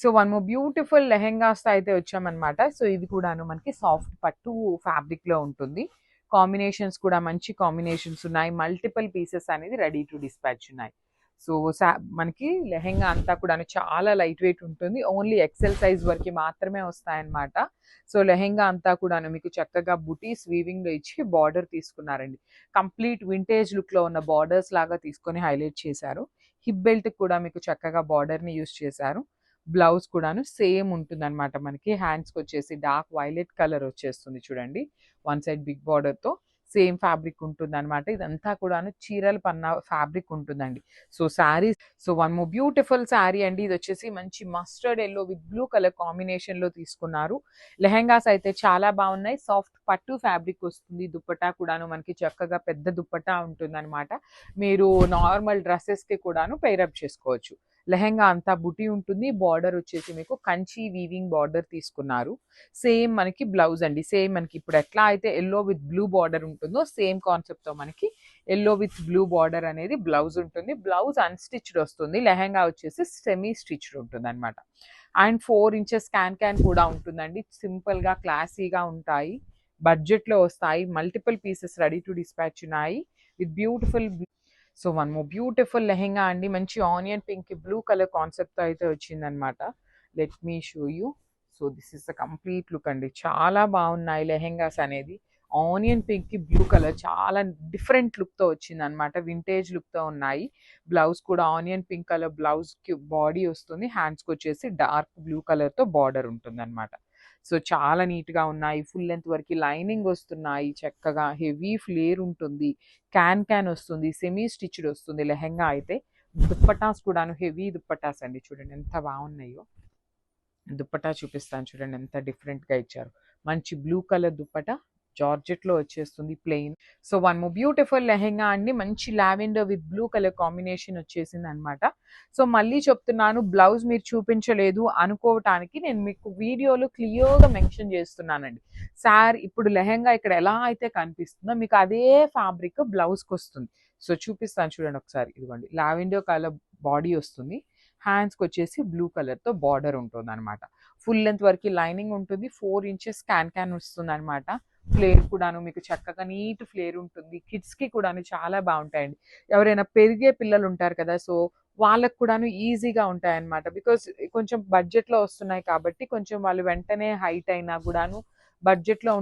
So one more beautiful lehengas అయితే వచ్చామన్నమాట. So ఇది కూడాను మనకి సాఫ్ట్ పట్టు ఫ్యాబ్రిక్ లో ఉంటుంది. కాంబినేషన్స్ కూడా మంచి కాంబినేషన్స్ ఉన్నాయి. మల్టిపుల్ పీసెస్ అనేది రెడీ టు డిస్పాచ్ ఉన్నాయి. సో మనకి లెహెంగా అంతా కూడా చాలా లైట్ వెయిట్ ఉంటుంది. ఓన్లీ ఎక్సెల్ సైజ్ వరకు మాత్రమే వస్తాయన్నమాట. సో లెహెంగా అంతా కూడాను మీకు చక్కగా బుటీస్ వీవింగ్ లో ఇచ్చి బార్డర్ తీసుకున్నారండి. కంప్లీట్ వింటేజ్ లుక్ లో ఉన్న బార్డర్స్ లాగా తీసుకొని హైలైట్ చేశారు. హిప్ బెల్ట్ కూడా మీకు చక్కగా బార్డర్ ని యూస్ చేశారు. బ్లౌజ్ కూడాను సేమ్ ఉంటుంది అనమాట. మనకి హ్యాండ్స్కి వచ్చేసి డార్క్ వైలెట్ కలర్ వచ్చేస్తుంది చూడండి. వన్ సైడ్ బిగ్ బార్డర్ తో సేమ్ ఫ్యాబ్రిక్ ఉంటుంది అనమాట. ఇదంతా కూడాను చీరల పన్న ఫ్యాబ్రిక్ ఉంటుందండి. So sari, so one more beautiful sari అండి. ఇది వచ్చేసి మంచి mustard yellow with blue colour combination లో తీసుకున్నారు. లెహెంగాస్ అయితే చాలా బాగున్నాయి. సాఫ్ట్ పట్టు ఫ్యాబ్రిక్ వస్తుంది. దుప్పటా కూడాను మనకి చక్కగా పెద్ద దుప్పటా ఉంటుంది అనమాట. మీరు నార్మల్ డ్రెస్సెస్ కి కూడాను పేరప్ చేసుకోవచ్చు. లెహెంగా అంతా బుటీ ఉంటుంది. బార్డర్ వచ్చేసి మీకు కంచి వీవింగ్ బార్డర్ తీసుకున్నారు. సేమ్ మనకి బ్లౌజ్ అండి. సేమ్ మనకి ఇప్పుడు ఎట్లా అయితే ఎల్లో విత్ బ్లూ బార్డర్ ఉంటుందో సేమ్ కాన్సెప్ట్ తో మనకి ఎల్లో విత్ బ్లూ బార్డర్ అనేది బ్లౌజ్ ఉంటుంది. బ్లౌజ్ అన్స్టిచ్డ్ వస్తుంది. లెహెంగా వచ్చేసి సెమీ స్టిచ్డ్ ఉంటుంది అనమాట. అండ్ 4 ఇంచెస్ క్యాన్ కూడా ఉంటుందండి. సింపుల్ గా క్లాసీగా ఉంటాయి. బడ్జెట్ లో వస్తాయి. Multiple pieces ready to dispatch ఉన్నాయి with beautiful. So one more beautiful lehenga అండి. మంచి onion pink blue colour concept తో అయితే వచ్చిందనమాట. Let me show you. So this is the complete look అండి. చాలా బాగున్నాయి లెహెంగాస్ అనేది. ఆనియన్ పింక్ కి బ్లూ కలర్ చాలా డిఫరెంట్ లుక్ తో వచ్చింది అనమాట. వింటేజ్ లుక్ తో ఉన్నాయి. బ్లౌజ్ కూడా ఆనియన్ పింక్ కలర్ బ్లౌజ్ కి బాడీ వస్తుంది. హ్యాండ్స్ కి వచ్చేసి డార్క్ బ్లూ కలర్ తో బార్డర్ ఉంటుంది అనమాట. సో చాలా నీట్ గా ఉన్నాయి. ఫుల్ లెంత్ వరకు లైనింగ్ వస్తున్నాయి. చక్కగా హెవీ ఫ్లేర్ ఉంటుంది. క్యాన్ వస్తుంది. సెమీ స్టిచ్డ్ వస్తుంది లెహెంగా అయితే. దుప్పటాస్ కూడాను హెవీ దుప్పటాస్ అండి. చూడండి ఎంత బాగున్నాయో. దుప్పటా చూపిస్తాను చూడండి ఎంత డిఫరెంట్ గా ఇచ్చారు. మంచి బ్లూ కలర్ దుప్పటా జార్జెట్ లో వచ్చేస్తుంది plain. So one more beautiful lehenga అండి. మంచి lavender with blue colour combination వచ్చేసింది అనమాట. సో మళ్ళీ చెప్తున్నాను, బ్లౌజ్ మీరు చూపించలేదు అనుకోవటానికి నేను మీకు వీడియోలో క్లియర్ గా మెన్షన్ చేస్తున్నానండి. సార్ ఇప్పుడు లెహెంగా ఇక్కడ ఎలా అయితే కనిపిస్తుందో మీకు అదే ఫ్యాబ్రిక్ బ్లౌజ్ కి వస్తుంది. సో చూపిస్తాను చూడండి ఒకసారి. ఇదిగోండి లావెండర్ కలర్ బాడీ వస్తుంది. హ్యాండ్స్కి వచ్చేసి బ్లూ కలర్ తో బార్డర్ ఉంటుంది అనమాట. ఫుల్ లెంత్ వరకు లైనింగ్ ఉంటుంది. 4 ఇంచెస్ క్యాన్ వస్తుంది అనమాట. ఫ్లేర్ కూడాను మీకు చక్కగా నీట్ ఫ్లేర్ ఉంటుంది. కిడ్స్ కి కూడాను చాలా బాగుంటాయండి. ఎవరైనా పెరిగే పిల్లలు ఉంటారు కదా, సో వాళ్ళకు కూడాను ఈజీగా ఉంటాయి అనమాట. బికాస్ కొంచెం బడ్జెట్ లో వస్తున్నాయి కాబట్టి కొంచెం వాళ్ళు వెంటనే హైట్ అయినా కూడాను బడ్జెట్ లో